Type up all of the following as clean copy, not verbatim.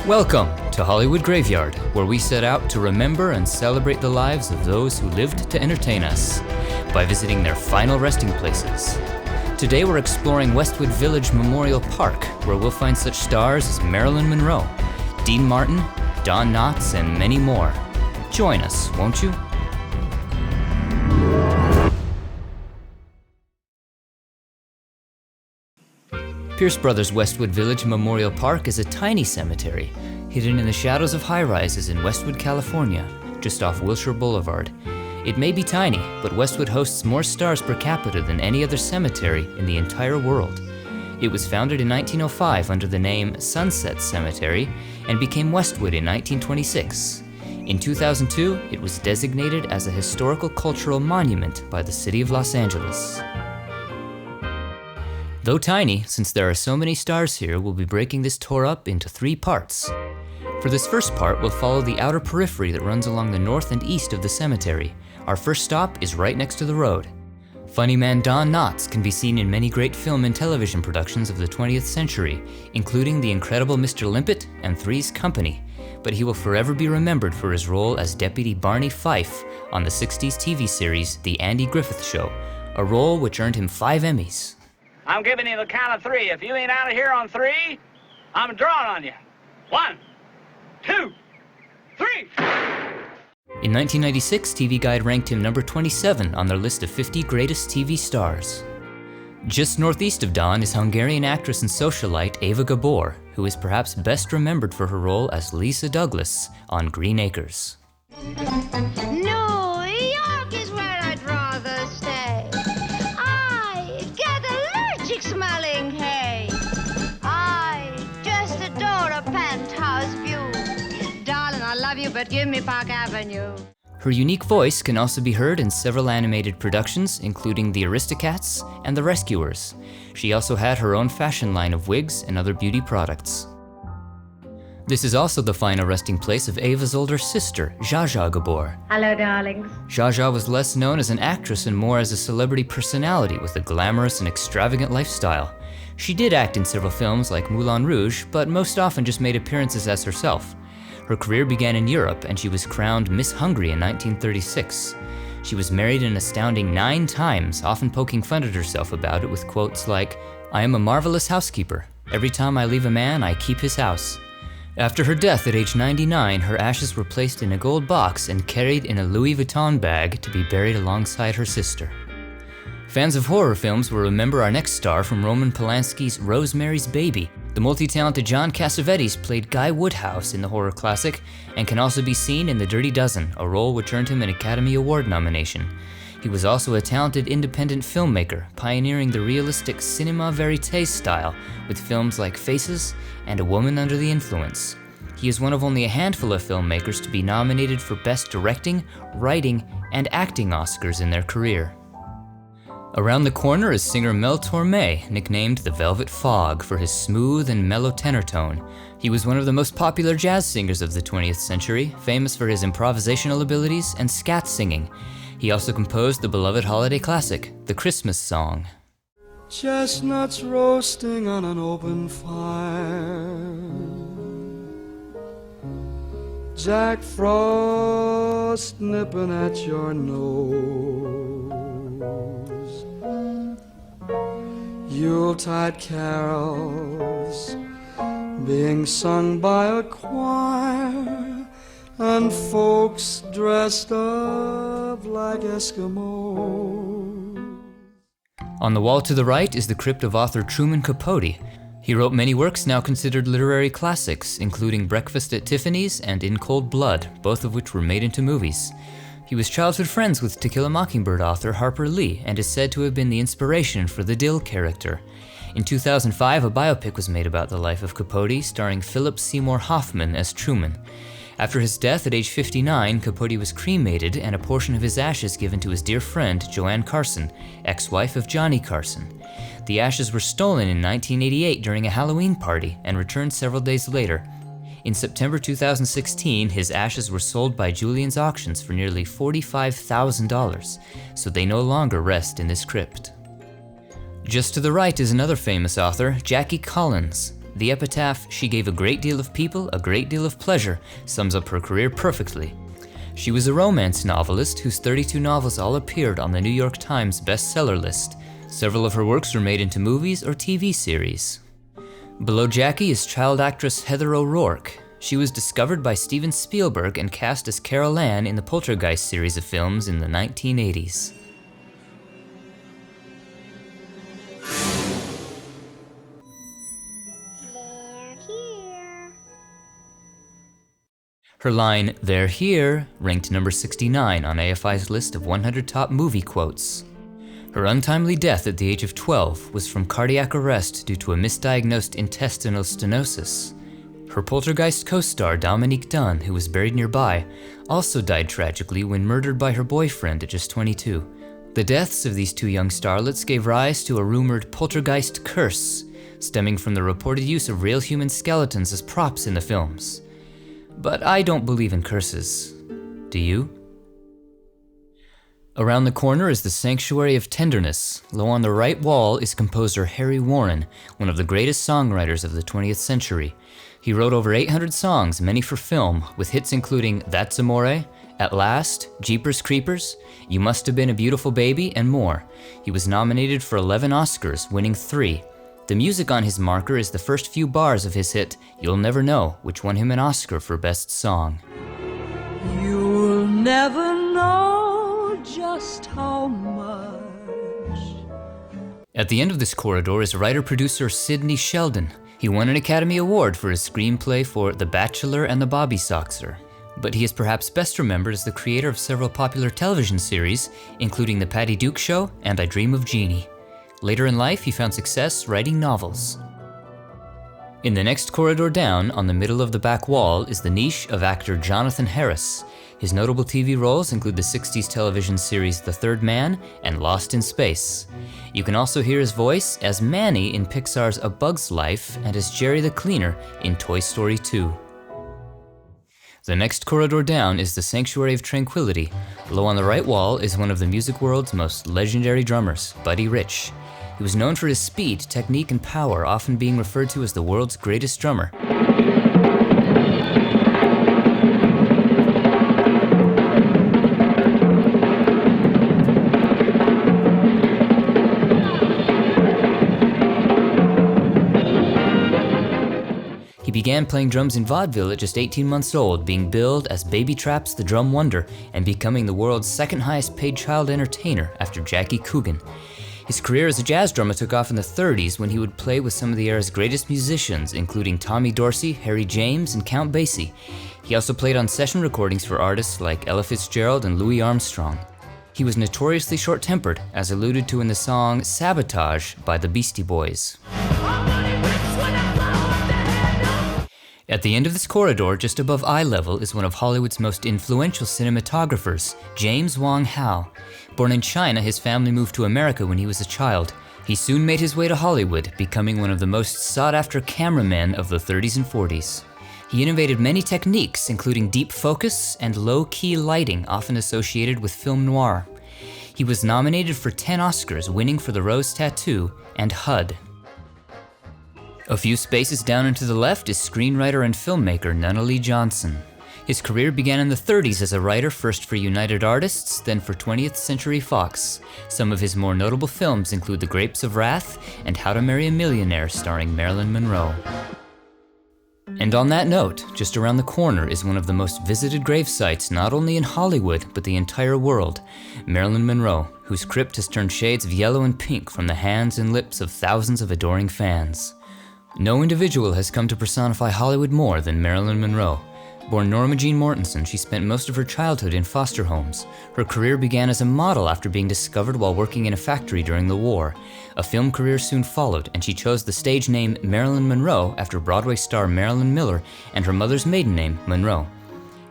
Welcome to Hollywood Graveyard, where we set out to remember and celebrate the lives of those who lived to entertain us by visiting their final resting places. Today we're exploring Westwood Village Memorial Park, where we'll find such stars as Marilyn Monroe, Dean Martin, Don Knotts, and many more. Join us, won't you? Pierce Brothers Westwood Village Memorial Park is a tiny cemetery hidden in the shadows of high-rises in Westwood, California, just off Wilshire Boulevard. It may be tiny, but Westwood hosts more stars per capita than any other cemetery in the entire world. It was founded in 1905 under the name Sunset Cemetery and became Westwood in 1926. In 2002, it was designated as a historical cultural monument by the city of Los Angeles. Though tiny, since there are so many stars here, we'll be breaking this tour up into 3 parts. For this first part, we'll follow the outer periphery that runs along the north and east of the cemetery. Our first stop is right next to the road. Funny man Don Knotts can be seen in many great film and television productions of the 20th century, including The Incredible Mr. Limpet and Three's Company, but he will forever be remembered for his role as Deputy Barney Fife on the 60s TV series The Andy Griffith Show, a role which earned him 5 Emmys. I'm giving you the count of 3. If you ain't out of here on 3, I'm drawing on you. 1, 2, 3. In 1996, TV Guide ranked him number 27 on their list of 50 greatest TV stars. Just northeast of Don is Hungarian actress and socialite Eva Gabor, who is perhaps best remembered for her role as Lisa Douglas on Green Acres. New York is where I'd rather stay. I get allergic smelling hay. I just adore a penthouse view. Darling, I love you, but give me Park Avenue. Her unique voice can also be heard in several animated productions, including The Aristocats and The Rescuers. She also had her own fashion line of wigs and other beauty products. This is also the final resting place of Eva's older sister, Zsa Zsa Gabor. Hello, darlings. Zsa Zsa was less known as an actress and more as a celebrity personality with a glamorous and extravagant lifestyle. She did act in several films like Moulin Rouge, but most often just made appearances as herself. Her career began in Europe, and she was crowned Miss Hungary in 1936. She was married an astounding 9 times, often poking fun at herself about it with quotes like, "I am a marvelous housekeeper. Every time I leave a man, I keep his house." After her death at age 99, her ashes were placed in a gold box and carried in a Louis Vuitton bag to be buried alongside her sister. Fans of horror films will remember our next star from Roman Polanski's Rosemary's Baby. The multi-talented John Cassavetes played Guy Woodhouse in the horror classic and can also be seen in The Dirty Dozen, a role which earned him an Academy Award nomination. He was also a talented independent filmmaker, pioneering the realistic cinema verite style with films like Faces and A Woman Under the Influence. He is one of only a handful of filmmakers to be nominated for Best Directing, Writing, and Acting Oscars in their career. Around the corner is singer Mel Torme, nicknamed the Velvet Fog for his smooth and mellow tenor tone. He was one of the most popular jazz singers of the 20th century, famous for his improvisational abilities and scat singing. He also composed the beloved holiday classic, The Christmas Song. Chestnuts roasting on an open fire, Jack Frost nipping at your nose, Yuletide carols being sung by a choir, and folks dressed up like Eskimos. On the wall to the right is the crypt of author Truman Capote. He wrote many works now considered literary classics, including Breakfast at Tiffany's and In Cold Blood, both of which were made into movies. He was childhood friends with To Kill a Mockingbird author Harper Lee and is said to have been the inspiration for the Dill character. In 2005, a biopic was made about the life of Capote, starring Philip Seymour Hoffman as Truman. After his death at age 59, Capote was cremated and a portion of his ashes given to his dear friend Joanne Carson, ex-wife of Johnny Carson. The ashes were stolen in 1988 during a Halloween party and returned several days later. In September 2016, his ashes were sold by Julian's Auctions for nearly $45,000, so they no longer rest in this crypt. Just to the right is another famous author, Jackie Collins. The epitaph, "She gave a great deal of people a great deal of pleasure," sums up her career perfectly. She was a romance novelist whose 32 novels all appeared on the New York Times bestseller list. Several of her works were made into movies or TV series. Below Jackie is child actress Heather O'Rourke. She was discovered by Steven Spielberg and cast as Carol Ann in the Poltergeist series of films in the 1980s. Her line, "They're here," ranked number 69 on AFI's list of 100 top movie quotes. Her untimely death at the age of 12 was from cardiac arrest due to a misdiagnosed intestinal stenosis. Her Poltergeist co-star Dominique Dunne, who was buried nearby, also died tragically when murdered by her boyfriend at just 22. The deaths of these two young starlets gave rise to a rumored poltergeist curse, stemming from the reported use of real human skeletons as props in the films. But I don't believe in curses. Do you? Around the corner is the Sanctuary of Tenderness. Low on the right wall is composer Harry Warren, one of the greatest songwriters of the 20th century. He wrote over 800 songs, many for film, with hits including That's Amore, At Last, Jeepers Creepers, You Must Have Been a Beautiful Baby, and more. He was nominated for 11 Oscars, winning 3. The music on his marker is the first few bars of his hit, You'll Never Know, which won him an Oscar for Best Song. You'll never know just how much. At the end of this corridor is writer-producer Sidney Sheldon. He won an Academy Award for his screenplay for The Bachelor and the Bobby Soxer. But he is perhaps best remembered as the creator of several popular television series, including The Patty Duke Show and I Dream of Jeannie. Later in life, he found success writing novels. In the next corridor down, on the middle of the back wall, is the niche of actor Jonathan Harris. His notable TV roles include the 60s television series The Third Man and Lost in Space. You can also hear his voice as Manny in Pixar's A Bug's Life and as Jerry the Cleaner in Toy Story 2. The next corridor down is the Sanctuary of Tranquility. Low on the right wall is one of the music world's most legendary drummers, Buddy Rich. He was known for his speed, technique, and power, often being referred to as the world's greatest drummer. He began playing drums in vaudeville at just 18 months old, being billed as Baby Traps the Drum Wonder and becoming the world's second highest paid child entertainer after Jackie Coogan. His career as a jazz drummer took off in the 30s when he would play with some of the era's greatest musicians, including Tommy Dorsey, Harry James, and Count Basie. He also played on session recordings for artists like Ella Fitzgerald and Louis Armstrong. He was notoriously short-tempered, as alluded to in the song Sabotage by the Beastie Boys. At the end of this corridor, just above eye level, is one of Hollywood's most influential cinematographers, James Wong Howe. Born in China, his family moved to America when he was a child. He soon made his way to Hollywood, becoming one of the most sought-after cameramen of the 30s and 40s. He innovated many techniques, including deep focus and low-key lighting, often associated with film noir. He was nominated for 10 Oscars, winning for The Rose Tattoo and HUD. A few spaces down and to the left is screenwriter and filmmaker Nunnally Johnson. His career began in the 30s as a writer, first for United Artists, then for 20th Century Fox. Some of his more notable films include The Grapes of Wrath and How to Marry a Millionaire, starring Marilyn Monroe. And on that note, just around the corner is one of the most visited grave sites not only in Hollywood, but the entire world, Marilyn Monroe, whose crypt has turned shades of yellow and pink from the hands and lips of thousands of adoring fans. No individual has come to personify Hollywood more than Marilyn Monroe. Born Norma Jean Mortensen, she spent most of her childhood in foster homes. Her career began as a model after being discovered while working in a factory during the war. A film career soon followed, and she chose the stage name Marilyn Monroe after Broadway star Marilyn Miller and her mother's maiden name, Monroe.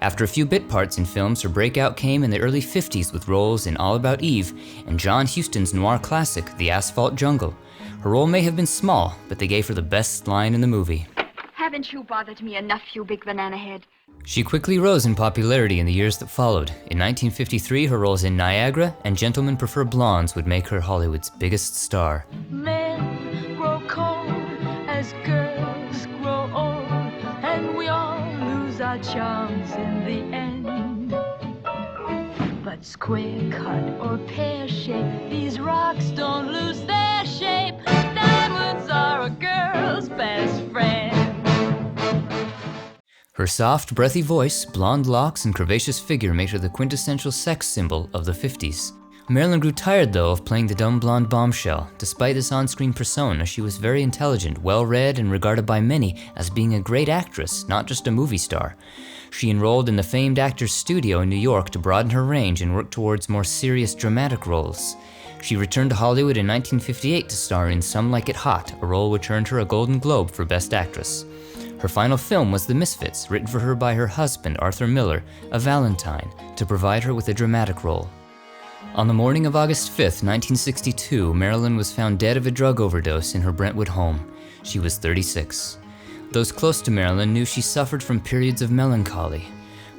After a few bit parts in films, her breakout came in the early 50s with roles in All About Eve and John Huston's noir classic, The Asphalt Jungle. Her role may have been small, but they gave her the best line in the movie. Haven't you bothered me enough, you big banana head? She quickly rose in popularity in the years that followed. In 1953, her roles in Niagara and Gentlemen Prefer Blondes would make her Hollywood's biggest star. Men grow cold as girls charms in the end. But square cut or pear shape, these rocks don't lose their shape. Diamonds are a girl's best friend. Her soft, breathy voice, blonde locks, and curvaceous figure made her the quintessential sex symbol of the 50s. Marilyn grew tired, though, of playing the dumb blonde bombshell. Despite this on-screen persona, she was very intelligent, well-read, and regarded by many as being a great actress, not just a movie star. She enrolled in the famed Actors Studio in New York to broaden her range and work towards more serious dramatic roles. She returned to Hollywood in 1958 to star in Some Like It Hot, a role which earned her a Golden Globe for Best Actress. Her final film was The Misfits, written for her by her husband, Arthur Miller, a Valentine, to provide her with a dramatic role. On the morning of August 5th, 1962, Marilyn was found dead of a drug overdose in her Brentwood home. She was 36. Those close to Marilyn knew she suffered from periods of melancholy.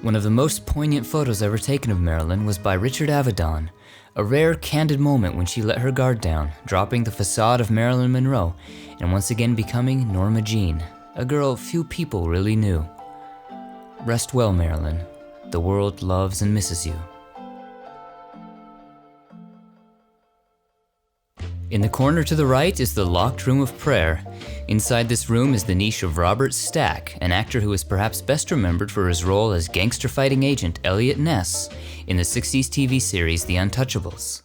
One of the most poignant photos ever taken of Marilyn was by Richard Avedon, a rare, candid moment when she let her guard down, dropping the facade of Marilyn Monroe, and once again becoming Norma Jean, a girl few people really knew. Rest well, Marilyn. The world loves and misses you. In the corner to the right is the locked room of prayer. Inside this room is the niche of Robert Stack, an actor who is perhaps best remembered for his role as gangster fighting agent Elliot Ness in the 60s TV series The Untouchables.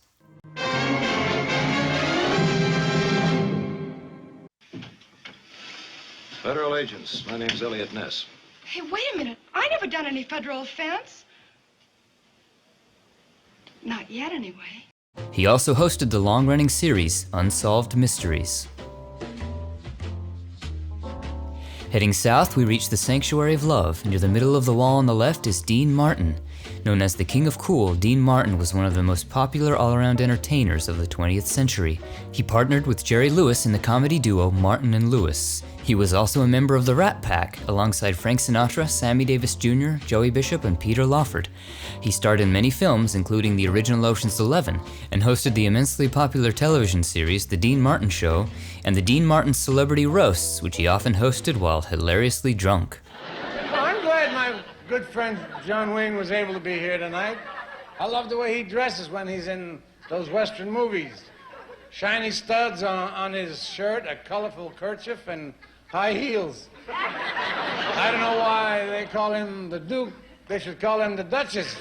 Federal agents, my name's Elliot Ness. Hey, wait a minute. I never done any federal offense. Not yet, anyway. He also hosted the long-running series Unsolved Mysteries. Heading south, we reach the Sanctuary of Love. Near the middle of the wall on the left is Dean Martin. Known as the King of Cool, Dean Martin was one of the most popular all-around entertainers of the 20th century. He partnered with Jerry Lewis in the comedy duo Martin and Lewis. He was also a member of the Rat Pack, alongside Frank Sinatra, Sammy Davis Jr., Joey Bishop, and Peter Lawford. He starred in many films, including the original Ocean's 11, and hosted the immensely popular television series The Dean Martin Show, and the Dean Martin Celebrity Roasts, which he often hosted while hilariously drunk. Well, I'm glad my good friend John Wayne was able to be here tonight. I love the way he dresses when he's in those Western movies. Shiny studs on his shirt, a colorful kerchief, and high heels. I don't know why they call him the Duke. They should call him the Duchess.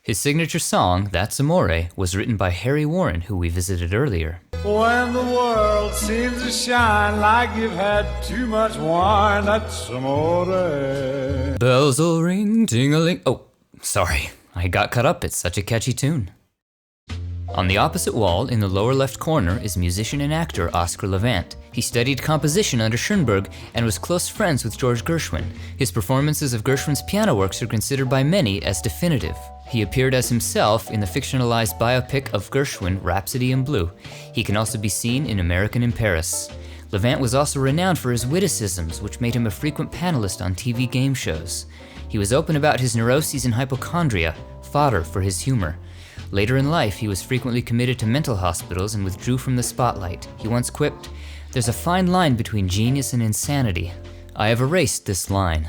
His signature song, That's Amore, was written by Harry Warren, who we visited earlier. When the world seems to shine like you've had too much wine, that's amore. Bells will ring, ting-a-ling. Oh, sorry, I got cut up. It's such a catchy tune. On the opposite wall, in the lower left corner, is musician and actor Oscar Levant. He studied composition under Schoenberg and was close friends with George Gershwin. His performances of Gershwin's piano works are considered by many as definitive. He appeared as himself in the fictionalized biopic of Gershwin, Rhapsody in Blue. He can also be seen in American in Paris. Levant was also renowned for his witticisms, which made him a frequent panelist on TV game shows. He was open about his neuroses and hypochondria, fodder for his humor. Later in life, he was frequently committed to mental hospitals and withdrew from the spotlight. He once quipped, "There's a fine line between genius and insanity. I have erased this line."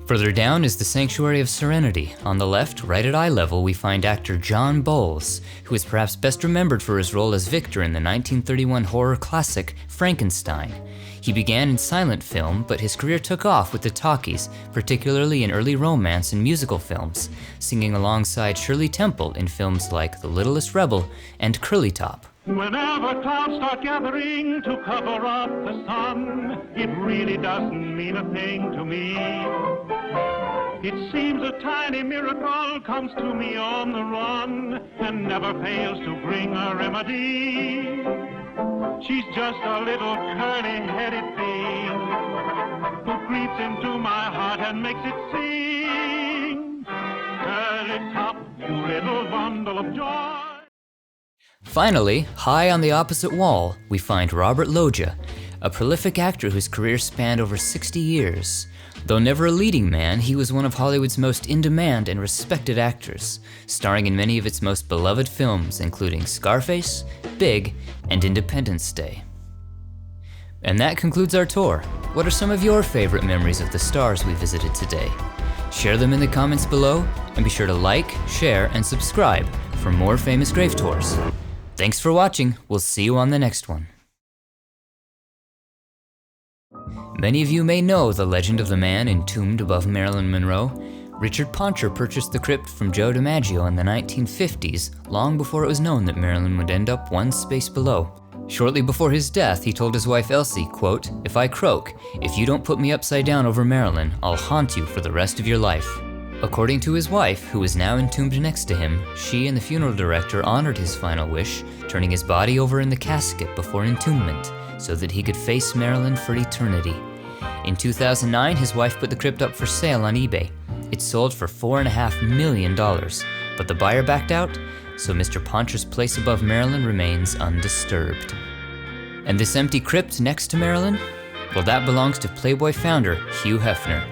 Further down is the Sanctuary of Serenity. On the left, right at eye level, we find actor John Boles, who is perhaps best remembered for his role as Victor in the 1931 horror classic Frankenstein. He began in silent film, but his career took off with the talkies, particularly in early romance and musical films, singing alongside Shirley Temple in films like The Littlest Rebel and Curly Top. Whenever clouds start gathering to cover up the sun, it really doesn't mean a thing to me. It seems a tiny miracle comes to me on the run and never fails to bring a remedy. She's just a little curly-headed thing who creeps into my heart and makes it sing. Curly Top, you little bundle of joy. Finally, high on the opposite wall, we find Robert Loggia, a prolific actor whose career spanned over 60 years. Though never a leading man, he was one of Hollywood's most in-demand and respected actors, starring in many of its most beloved films, including Scarface, Big, and Independence Day. And that concludes our tour. What are some of your favorite memories of the stars we visited today? Share them in the comments below, and be sure to like, share, and subscribe for more famous grave tours. Thanks for watching. We'll see you on the next one. Many of you may know the legend of the man entombed above Marilyn Monroe. Richard Poncher purchased the crypt from Joe DiMaggio in the 1950s, long before it was known that Marilyn would end up one space below. Shortly before his death, he told his wife Elsie, quote, "If I croak, if you don't put me upside down over Marilyn, I'll haunt you for the rest of your life." According to his wife, who is now entombed next to him, she and the funeral director honored his final wish, turning his body over in the casket before entombment, so that he could face Marilyn for eternity. In 2009, his wife put the crypt up for sale on eBay. It sold for $4.5 million, but the buyer backed out, so Mr. Poncher's place above Marilyn remains undisturbed. And this empty crypt next to Marilyn? Well, that belongs to Playboy founder Hugh Hefner.